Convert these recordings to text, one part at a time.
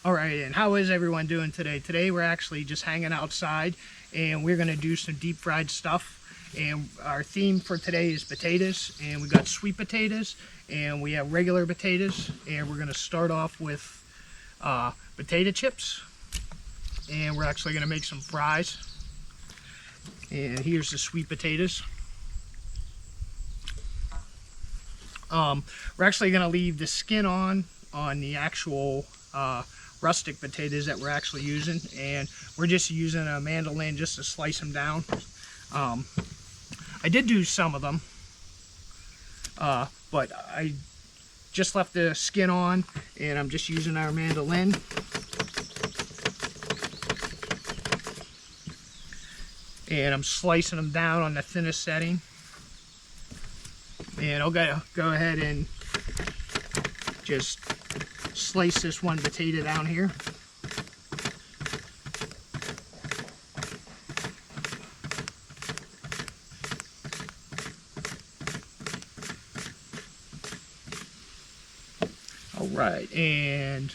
All right, and how is everyone doing today? Today we're actually just hanging outside and we're gonna do some deep fried stuff. And our theme for today is potatoes, and we got sweet potatoes and we have regular potatoes, and we're gonna start off with potato chips, and we're actually gonna make some fries. And here's the sweet potatoes. We're actually gonna leave the skin on the actual rustic potatoes that we're actually using, and we're just using a mandolin just to slice them down. I did do some of them, but I just left the skin on, and I'm just using our mandolin. And I'm slicing them down on the thinnest setting. And I'll go ahead and just slice this one potato down here. All right, and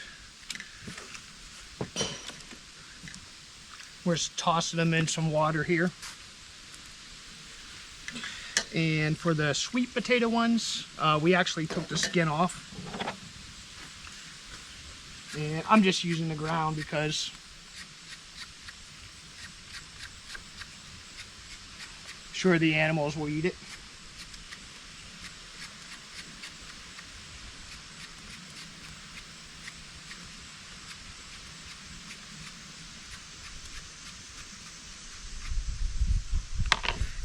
we're just tossing them in some water here. And for the sweet potato ones, we actually took the skin off. And I'm just using the ground because I'm sure the animals will eat it.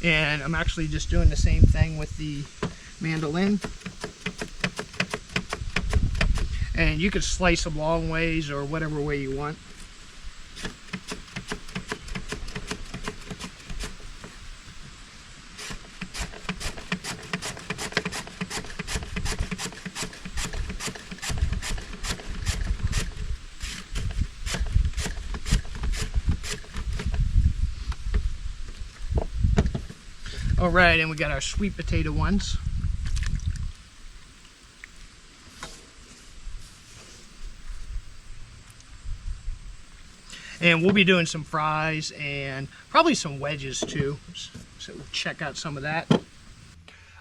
And I'm actually just doing the same thing with the mandolin. And you could slice them long ways or whatever way you want. All right, and we got our sweet potato ones. And we'll be doing some fries and probably some wedges too. So we'll check out some of that.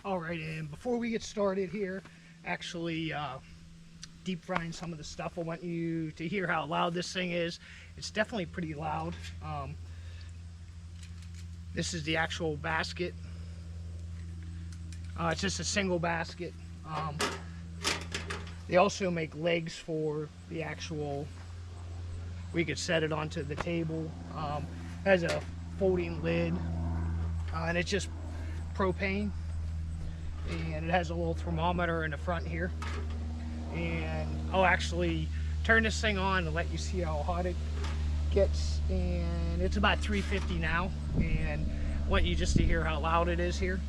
All right, and before we get started here, actually deep frying some of the stuff, I want you to hear how loud this thing is. It's definitely pretty loud. This is the actual basket. It's just a single basket. They also make legs for the actual, we could set it onto the table. It has a folding lid, and it's just propane. And it has a little thermometer in the front here. And I'll actually turn this thing on and let you see how hot it gets. And it's about 350 now. And I want you just to hear how loud it is here.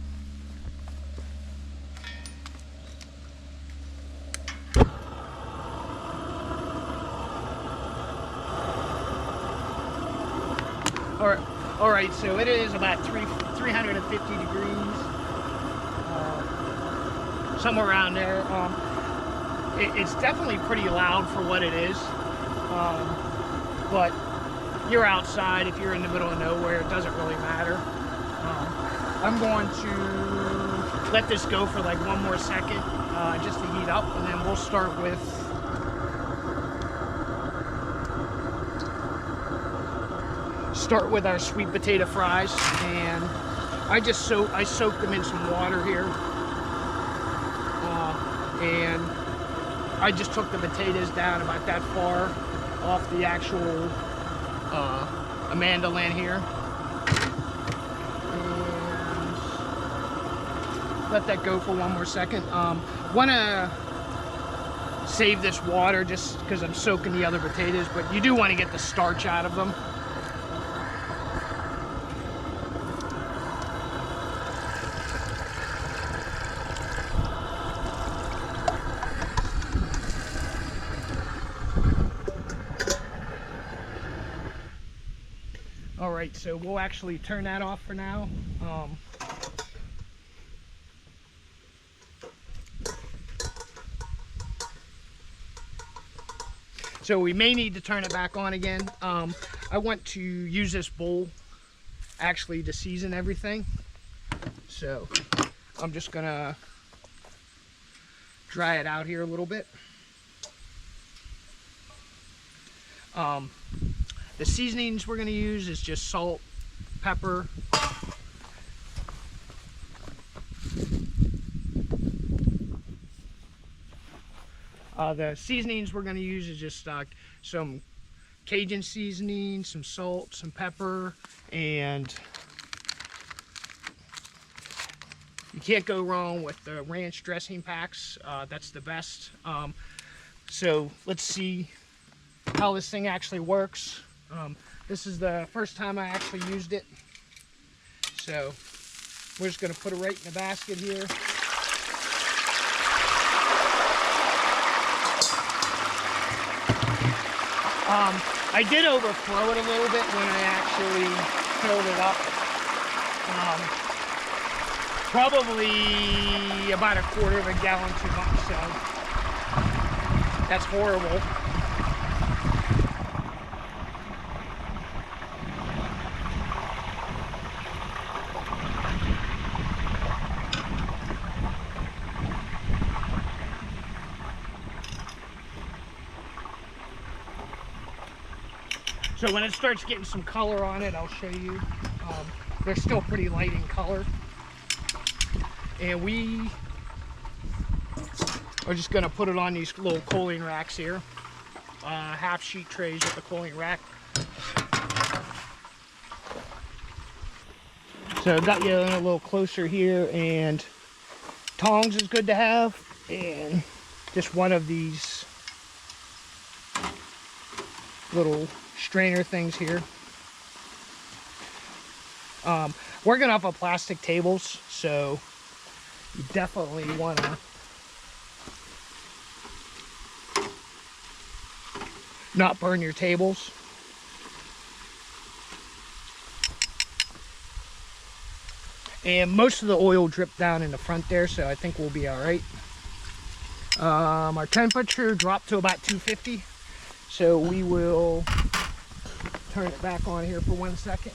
All right, so it is about 350 degrees, somewhere around there. It's definitely pretty loud for what it is, but you're outside. If you're in the middle of nowhere, it doesn't really matter. I'm going to let this go for like one more second, just to heat up, and then we'll start with our sweet potato fries. And I soaked them in some water here, and I just took the potatoes down about that far off the actual mandolin here, and let that go for one more second. Want to save this water just because I'm soaking the other potatoes, but you do want to get the starch out of them. All right, so we'll actually turn that off for now. So we may need to turn it back on again. I want to use this bowl actually to season everything. So I'm just gonna dry it out here a little bit. The seasonings we're gonna use is just salt, pepper, the seasonings we're going to use is just some Cajun seasoning, some salt, some pepper, and you can't go wrong with the ranch dressing packs. That's the best. So let's see how this thing actually works. This is the first time I actually used it. So we're just going to put it right in the basket here. I did overthrow it a little bit when I actually filled it up. Probably about 1/4 gallon too much, so that's horrible. So when it starts getting some color on it, I'll show you. They're still pretty light in color. And we are just gonna put it on these little cooling racks here. Half sheet trays with the cooling rack. So I've got you in a little closer here, and tongs is good to have, and just one of these little strainer things here. Working off of plastic tables, so you definitely want to not burn your tables. And most of the oil dripped down in the front there, so I think we'll be all right. Our temperature dropped to about 250, so we will turn it back on here for 1 second.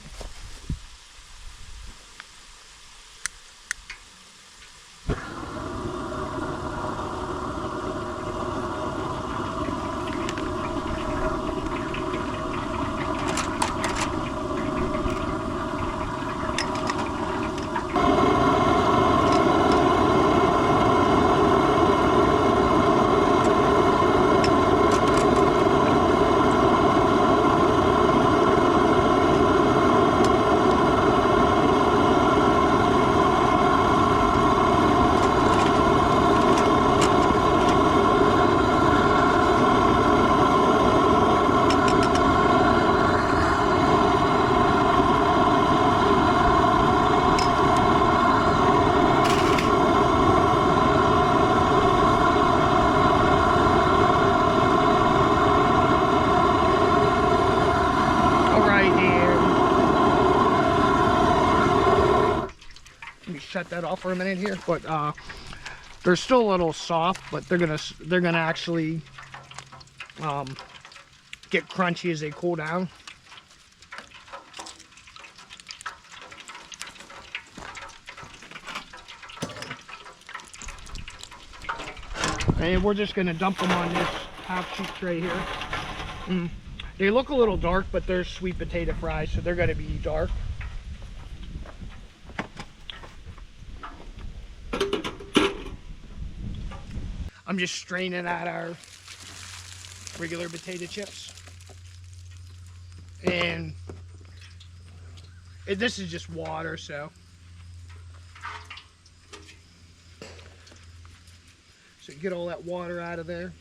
Shut that off for a minute here, but they're still a little soft, but they're gonna actually get crunchy as they cool down. And we're just gonna dump them on this half sheet tray here. They look a little dark, but they're sweet potato fries, so they're gonna be dark. I'm just straining out our regular potato chips. And this is just water, so you get all that water out of there.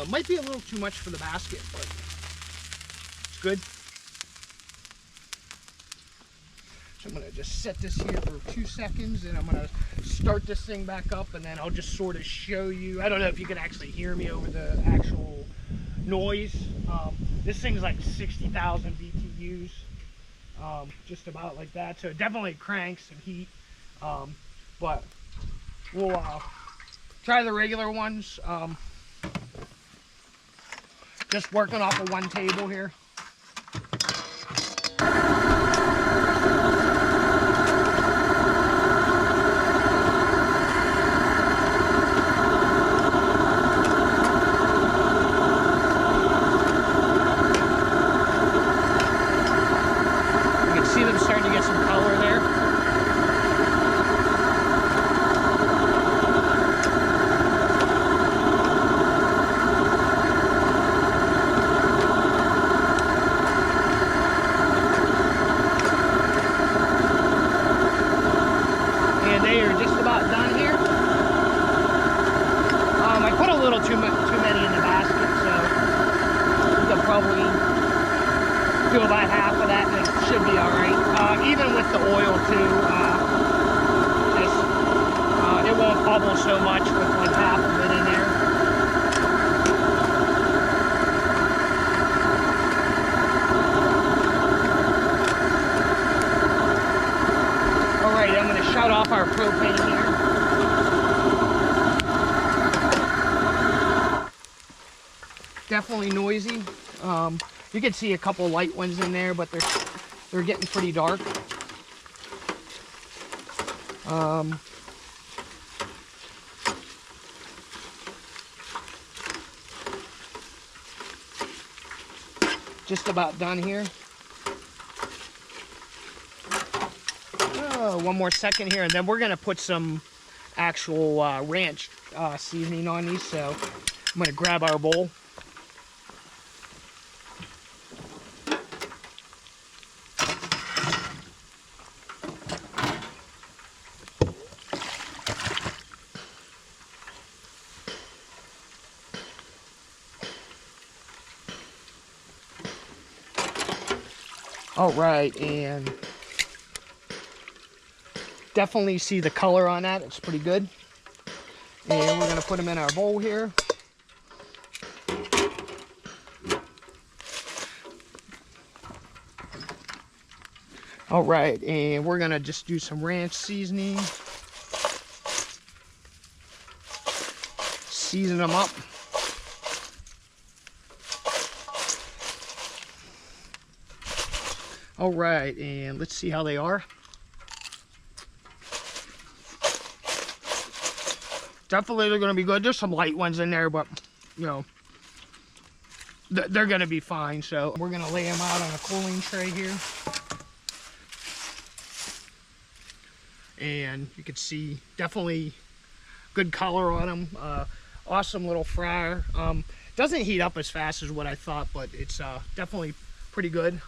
Might be a little too much for the basket, but it's good. So I'm gonna just set this here for 2 seconds, and I'm gonna start this thing back up, and then I'll just sort of show you. I don't know if you can actually hear me over the actual noise. This thing's like 60,000 BTUs, just about like that. So it definitely cranks some heat, but we'll try the regular ones. Just working off of one table here. See them starting to get some color there. And they are just about done here. I put a little too many in the basket, so we could probably do about half of that and it should be alright. Even with the oil too, it won't bubble so much with like half of it in there. Alright, I'm going to shut off our propane here. Definitely noisy. You can see a couple light ones in there, but they're getting pretty dark. Just about done here. Oh, one more second here, and then we're gonna put some actual ranch seasoning on these. So I'm gonna grab our bowl. All right, and definitely see the color on that. It's pretty good. And we're gonna put them in our bowl here. All right, and we're gonna just do some ranch seasoning. Season them up. All right, and let's see how they are. Definitely they're gonna be good. There's some light ones in there, but you know, they're gonna be fine. So we're gonna lay them out on a cooling tray here. And you can see definitely good color on them. Awesome little fryer. Doesn't heat up as fast as what I thought, but it's definitely pretty good.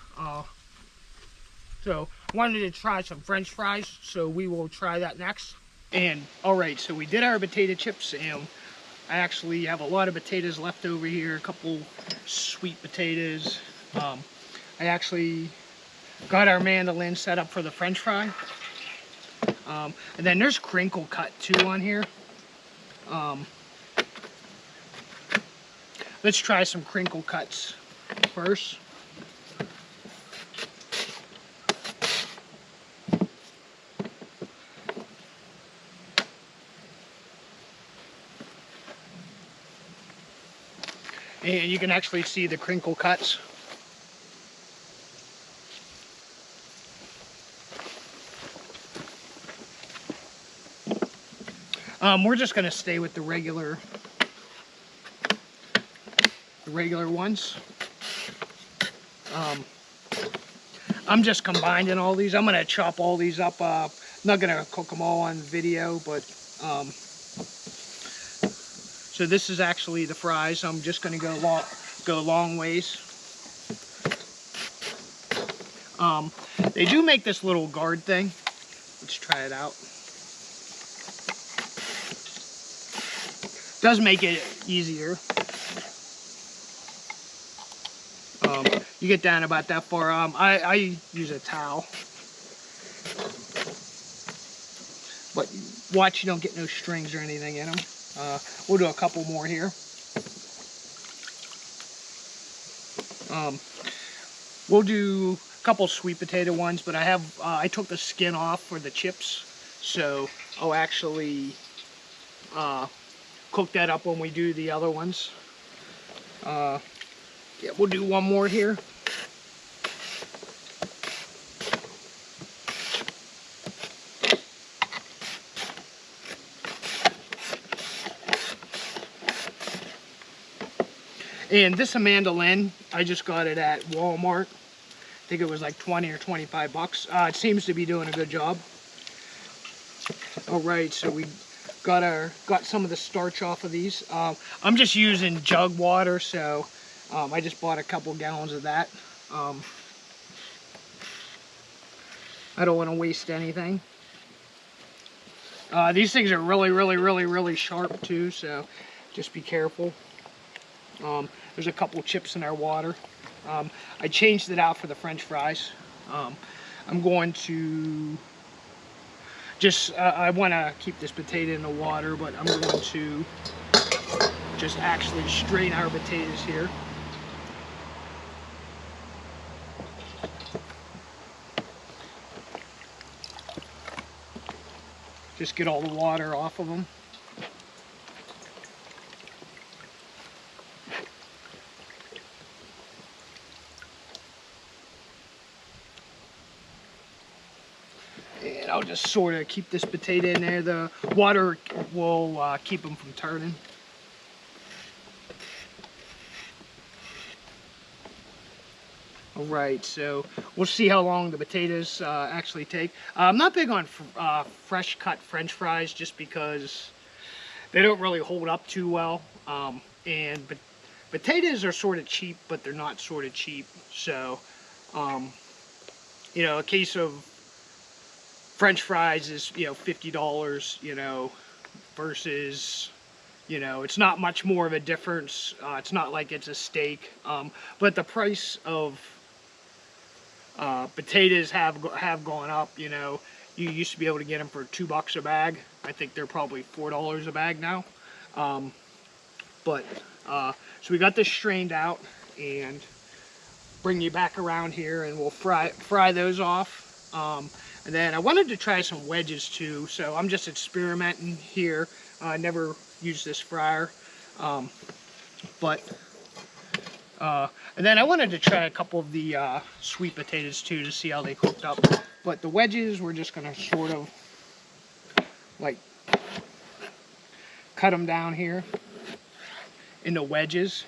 So wanted to try some French fries, so we will try that next. And all right, so we did our potato chips, and I actually have a lot of potatoes left over here, a couple sweet potatoes. I actually got our mandolin set up for the French fry. And then there's crinkle cut too on here. Let's try some crinkle cuts first. And you can actually see the crinkle cuts. We're just going to stay with the regular ones. I'm just combining all these. I'm going to chop all these up. Not going to cook them all on video, but so this is actually the fries. I'm just going to go long ways. They do make this little guard thing. Let's try it out. Does make it easier. You get down about that far. I use a towel. But watch you don't get no strings or anything in them. We'll do a couple more here. We'll do a couple sweet potato ones, but I took the skin off for the chips, so I'll actually cook that up when we do the other ones. Yeah, we'll do one more here. And this Amanda Lynn, I just got it at Walmart. I think it was like 20 or 25 bucks. It seems to be doing a good job. All right, so we got some of the starch off of these. I'm just using jug water, so I just bought a couple gallons of that. I don't want to waste anything. These things are really sharp too, so just be careful. There's a couple chips in our water. I changed it out for the French fries. I'm going to just, I want to keep this potato in the water, but I'm going to just actually strain our potatoes here. Just get all the water off of them. And I'll just sort of keep this potato in there. The water will keep them from turning. All right, so we'll see how long the potatoes actually take. I'm not big on fresh cut French fries just because they don't really hold up too well. And potatoes are sort of cheap, but they're not sort of cheap. So, you know, a case of French fries is, you know, $50, you know, versus, you know, it's not much more of a difference. It's not like it's a steak, but the price of potatoes have gone up. You know, you used to be able to get them for $2 a bag. I think they're probably $4 a bag now. So we got this strained out, and bring you back around here, and we'll fry those off. And then I wanted to try some wedges too, so I'm just experimenting here. I never used this fryer, and then I wanted to try a couple of the sweet potatoes too to see how they cooked up. But the wedges, we're just gonna sort of like cut them down here into wedges.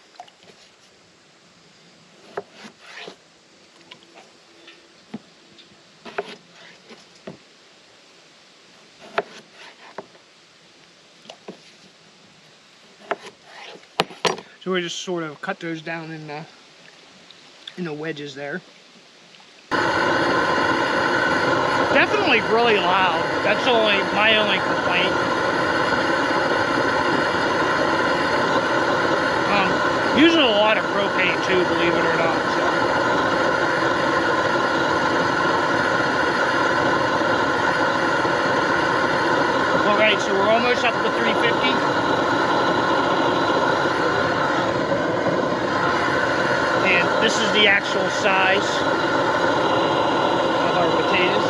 So we just sort of cut those down in the wedges there. Definitely really loud. That's my only complaint. Using a lot of propane too, believe it or not. So. All right, so we're almost up to 350. This is the actual size of our potatoes.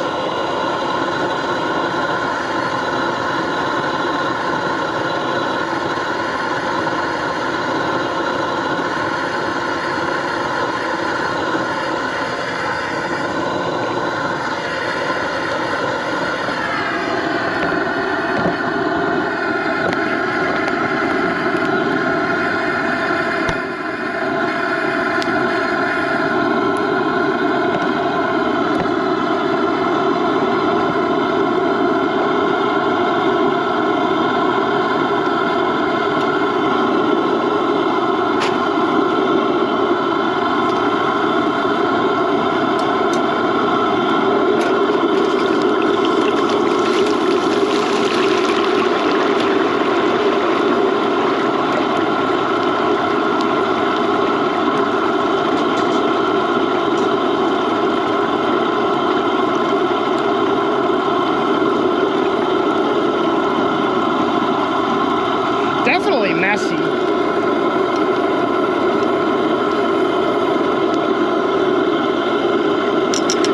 Definitely messy.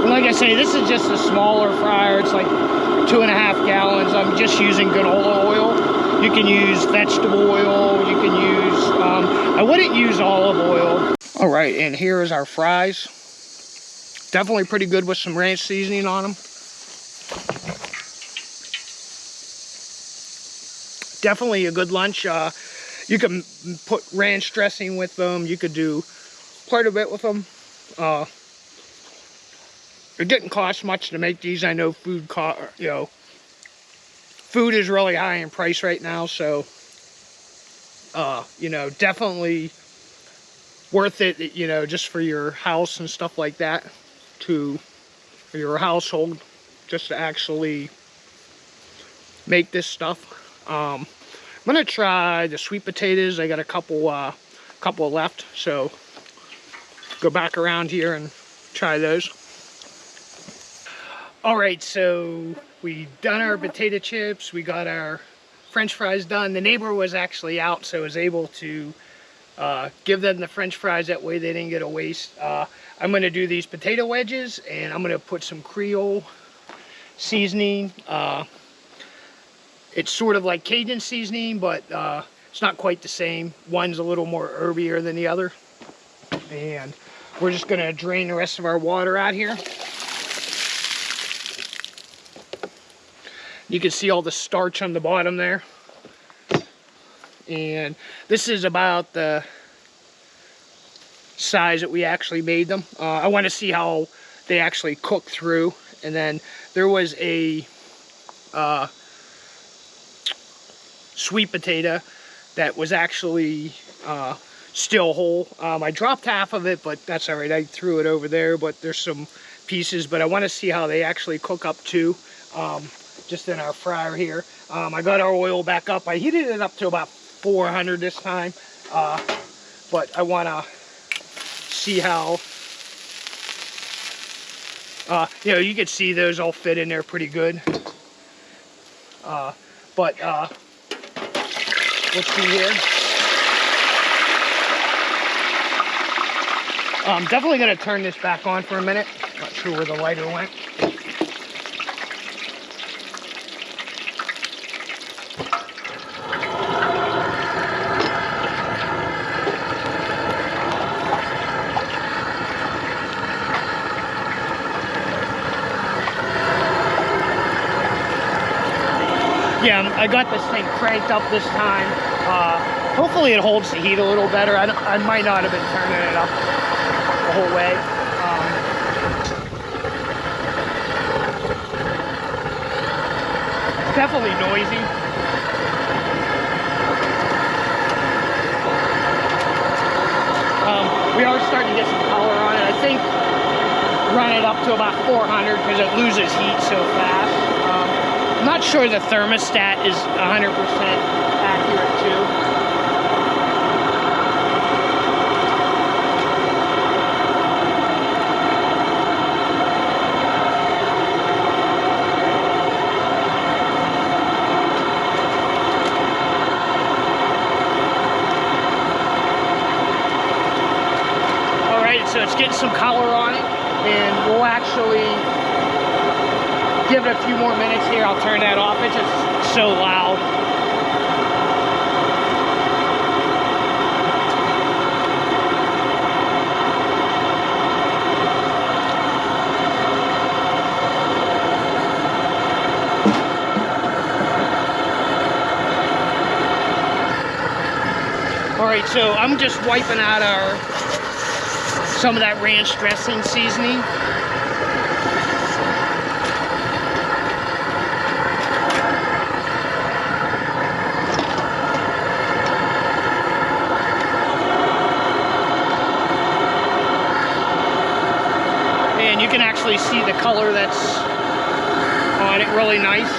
Like I say, this is just a smaller fryer. It's like 2.5 gallons. I'm just using good oil. You can use vegetable oil. You can use, I wouldn't use olive oil. All right, and here is our fries. Definitely pretty good with some ranch seasoning on them. Definitely a good lunch. You can put ranch dressing with them. You could do quite a bit with them. It didn't cost much to make these. I know food is really high in price right now, so you know, definitely worth it, you know, just for your house and stuff like that, for your household, just to actually make this stuff. I'm gonna try the sweet potatoes. I got a couple left, so go back around here and try those. All right, so we done our potato chips. We got our French fries done. The neighbor was actually out, so I was able to give them the French fries. That way they didn't get a waste. I'm gonna do these potato wedges, and I'm gonna put some Creole seasoning. It's sort of like Cajun seasoning, but it's not quite the same. One's a little more herbier than the other. And we're just gonna drain the rest of our water out here. You can see all the starch on the bottom there. And this is about the size that we actually made them. I want to see how they actually cook through. And then there was a sweet potato that was actually still whole. I dropped half of it, but that's all right. I threw it over there, but there's some pieces. But I want to see how they actually cook up too. Just in our fryer here. I got our oil back up. I heated it up to about 400 this time, but I want to see how, you know, you can see those all fit in there pretty good. But let's see here. I'm definitely going to turn this back on for a minute. Not sure where the lighter went. Yeah, I got this thing cranked up this time. Hopefully it holds the heat a little better. I might not have been turning it up the whole way. Definitely noisy. We are starting to get some color on it. I think run it up to about 400 because it loses heat so fast. I'm not sure the thermostat is 100% accurate too. All right, so it's getting some color on it, and we'll actually give it a few more minutes here. I'll turn that off. It's just so loud. All right, so I'm just wiping out some of that ranch dressing seasoning. And you can actually see the color that's on it really nice.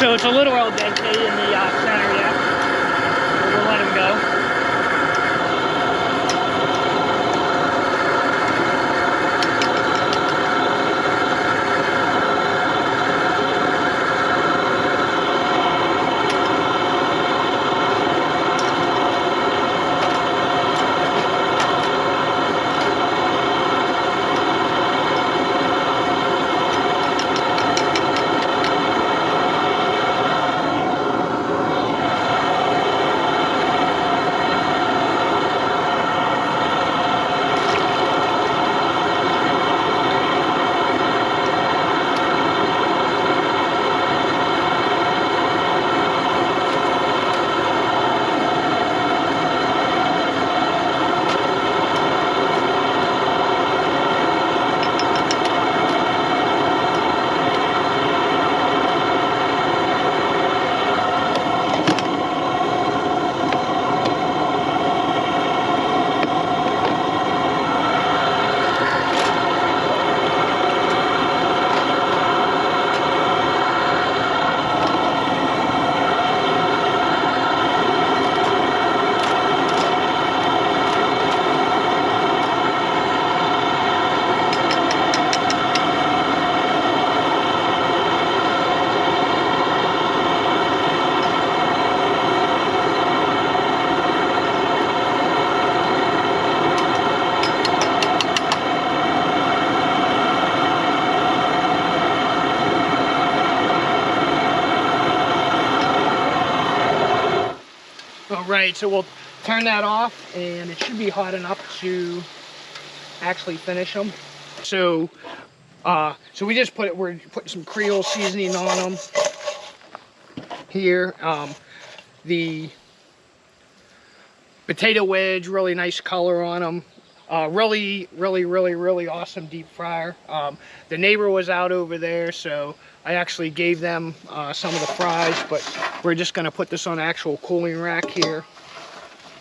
So it's a little al dente in the center yet. We'll let him go. right, so we'll turn that off, and it should be hot enough to actually finish them. So we just we're putting some Creole seasoning on them here. The potato wedge, really nice color on them. Really awesome deep fryer. The neighbor was out over there, so I actually gave them some of the fries, but we're just gonna put this on an actual cooling rack here,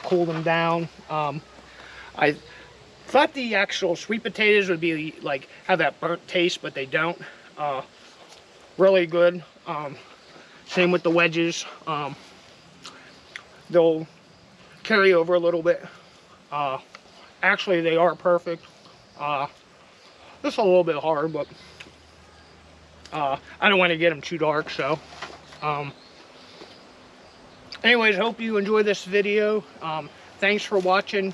cool them down. I thought the actual sweet potatoes would be like have that burnt taste, but they don't. Really good. Same with the wedges. They'll carry over a little bit. Actually, they are perfect. Just a little bit hard, but I don't want to get them too dark. So, anyways, hope you enjoy this video. Thanks for watching.